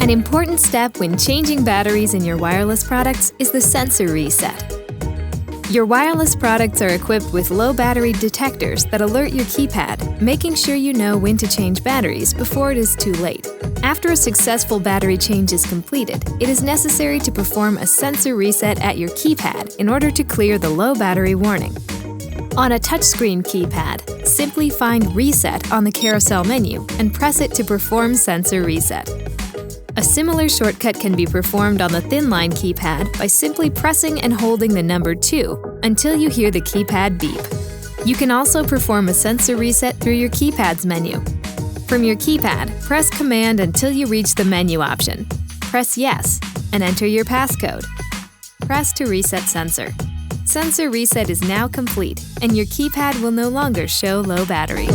An important step when changing batteries in your wireless products is the sensor reset. Your wireless products are equipped with low battery detectors that alert your keypad, making sure you know when to change batteries before it is too late. After a successful battery change is completed, it is necessary to perform a sensor reset at your keypad in order to clear the low battery warning. On a touchscreen keypad, simply find Reset on the carousel menu and press it to perform sensor reset. A similar shortcut can be performed on the thin-line keypad by simply pressing and holding the number 2 until you hear the keypad beep. You can also perform a sensor reset through your keypad's menu. From your keypad, press Command until you reach the menu option. Press Yes and enter your passcode. Press to reset sensor. Sensor reset is now complete, and your keypad will no longer show low battery.